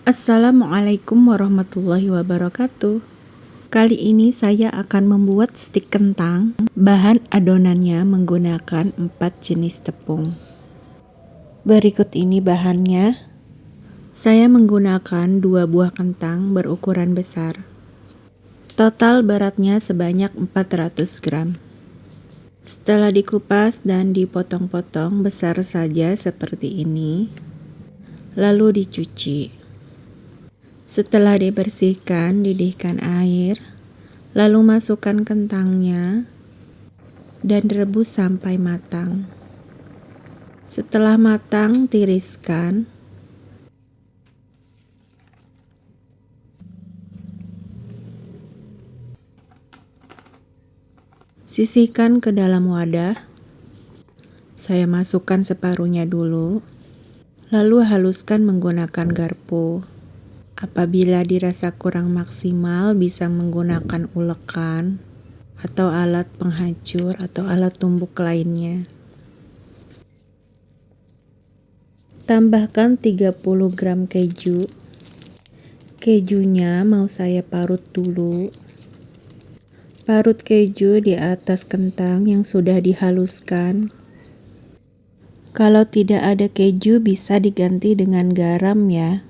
Assalamualaikum warahmatullahi wabarakatuh. Kali ini saya akan membuat stik kentang. Bahan adonannya menggunakan 4 jenis tepung. Berikut ini bahannya. Saya menggunakan 2 buah kentang berukuran besar. Total beratnya sebanyak 400 gram. Setelah dikupas dan dipotong-potong besar saja seperti ini, lalu dicuci. Setelah dibersihkan, didihkan air, lalu masukkan kentangnya dan rebus sampai matang. Setelah matang, tiriskan. Sisihkan ke dalam wadah. Saya masukkan separuhnya dulu, lalu haluskan menggunakan garpu. Apabila dirasa kurang maksimal, bisa menggunakan ulekan atau alat penghancur atau alat tumbuk lainnya. Tambahkan 30 gram keju. Kejunya mau saya parut dulu. Parut keju di atas kentang yang sudah dihaluskan. Kalau tidak ada keju, bisa diganti dengan garam ya.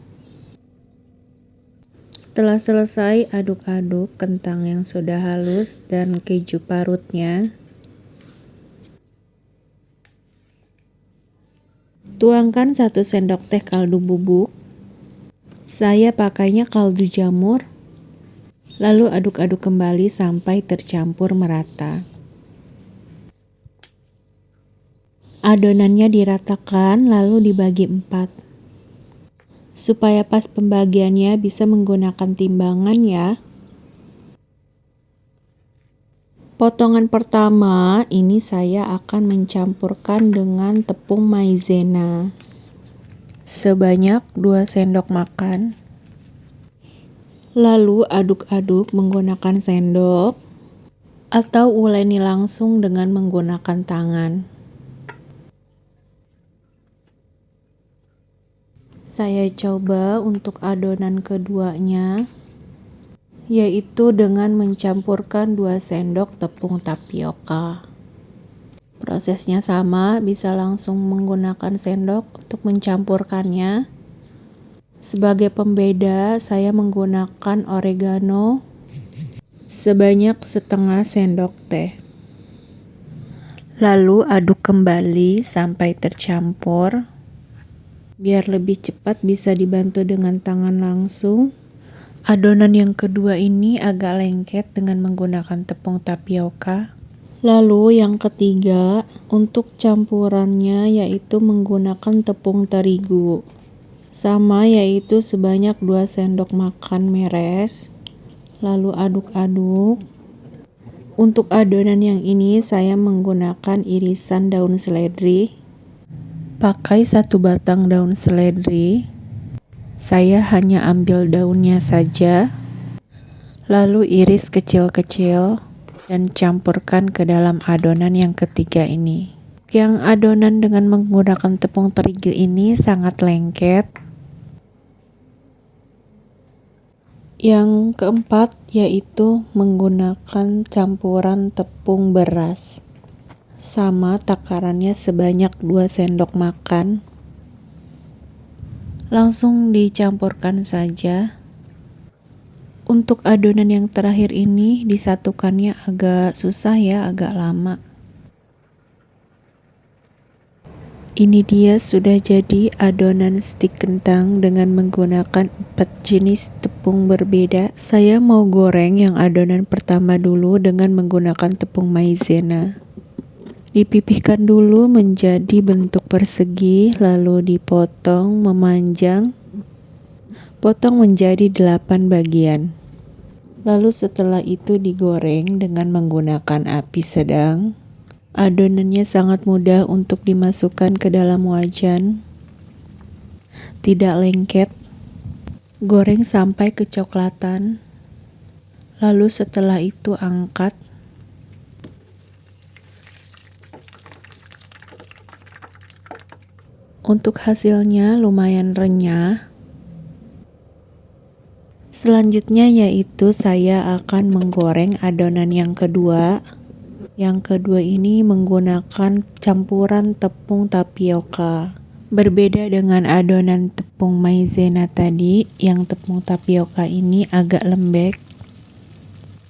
Setelah selesai, aduk-aduk kentang yang sudah halus dan keju parutnya. Tuangkan 1 sendok teh kaldu bubuk. Saya pakainya kaldu jamur. Lalu aduk-aduk kembali sampai tercampur merata. Adonannya diratakan lalu dibagi 4. Supaya pas pembagiannya, bisa menggunakan timbangan ya. Potongan pertama ini saya akan mencampurkan dengan tepung maizena sebanyak 2 sendok makan. Lalu aduk-aduk menggunakan sendok atau uleni langsung dengan menggunakan tangan. Saya coba untuk adonan keduanya, yaitu dengan mencampurkan 2 sendok tepung tapioka. Prosesnya sama, bisa langsung menggunakan sendok untuk mencampurkannya. Sebagai pembeda, saya menggunakan oregano sebanyak setengah sendok teh. Lalu aduk kembali sampai tercampur. Biar lebih cepat, bisa dibantu dengan tangan langsung. Adonan yang kedua ini agak lengket dengan menggunakan tepung tapioka. Lalu yang ketiga, untuk campurannya yaitu menggunakan tepung terigu. Sama, yaitu sebanyak 2 sendok makan meres. Lalu aduk-aduk. Untuk adonan yang ini saya menggunakan irisan daun seledri. Pakai 1 batang daun seledri. Saya hanya ambil daunnya saja, lalu iris kecil-kecil dan campurkan ke dalam adonan yang ketiga ini. Yang adonan dengan menggunakan tepung terigu ini sangat lengket. Yang keempat yaitu menggunakan campuran tepung beras. Sama, takarannya sebanyak 2 sendok makan. Langsung dicampurkan saja. Untuk adonan yang terakhir ini disatukannya agak susah ya, agak lama. Ini dia sudah jadi adonan stik kentang dengan menggunakan 4 jenis tepung berbeda. Saya mau goreng yang adonan pertama dulu dengan menggunakan tepung maizena. Dipipihkan dulu menjadi bentuk persegi, lalu dipotong memanjang. Potong menjadi 8 bagian. Lalu setelah itu digoreng dengan menggunakan api sedang. Adonannya sangat mudah untuk dimasukkan ke dalam wajan. Tidak lengket. Goreng sampai kecoklatan. Lalu setelah itu angkat. Untuk hasilnya lumayan renyah. Selanjutnya yaitu saya akan menggoreng adonan yang kedua. Yang kedua ini menggunakan campuran tepung tapioka. Berbeda dengan adonan tepung maizena tadi, yang tepung tapioka ini agak lembek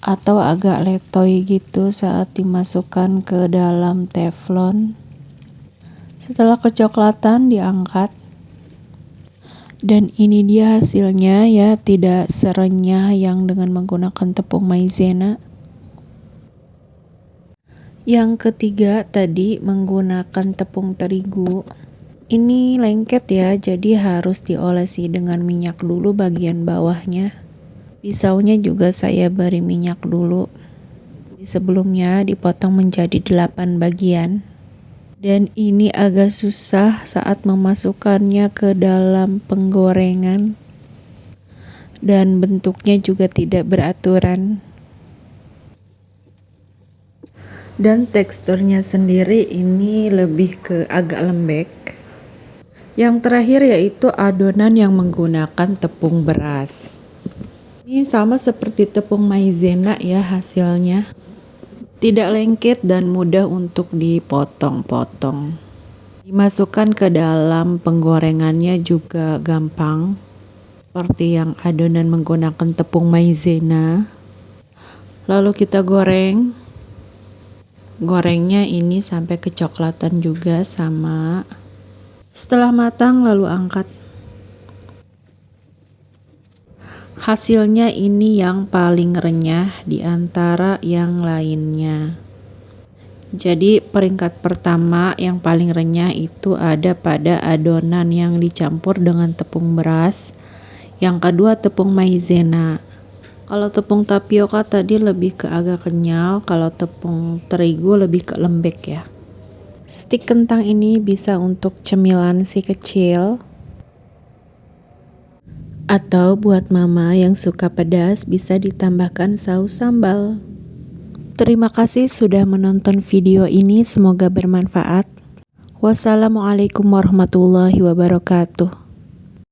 atau agak letoy gitu saat dimasukkan ke dalam teflon. Setelah kecoklatan diangkat. Dan ini dia hasilnya ya, tidak serenyah yang dengan menggunakan tepung maizena. Yang ketiga tadi menggunakan tepung terigu. Ini lengket ya, jadi harus diolesi dengan minyak dulu bagian bawahnya. Pisaunya juga saya beri minyak dulu. Sebelumnya dipotong menjadi 8 bagian. Dan ini agak susah saat memasukkannya ke dalam penggorengan. Dan bentuknya juga tidak beraturan. Dan teksturnya sendiri ini lebih ke agak lembek. Yang terakhir yaitu adonan yang menggunakan tepung beras. Ini sama seperti tepung maizena ya hasilnya. Tidak lengket dan mudah untuk dipotong-potong. Dimasukkan ke dalam penggorengannya juga gampang. Seperti yang adonan menggunakan tepung maizena. Lalu kita goreng. Gorengnya ini sampai kecoklatan juga sama. Setelah matang lalu angkat. Hasilnya ini yang paling renyah di antara yang lainnya. Jadi peringkat pertama yang paling renyah itu ada pada adonan yang dicampur dengan tepung beras. Yang kedua tepung maizena. Kalau tepung tapioka tadi lebih ke agak kenyal, kalau tepung terigu lebih ke lembek ya. Stik kentang ini bisa untuk cemilan si kecil. Atau buat mama yang suka pedas bisa ditambahkan saus sambal. Terima kasih sudah menonton video ini, semoga bermanfaat. Wassalamualaikum warahmatullahi wabarakatuh.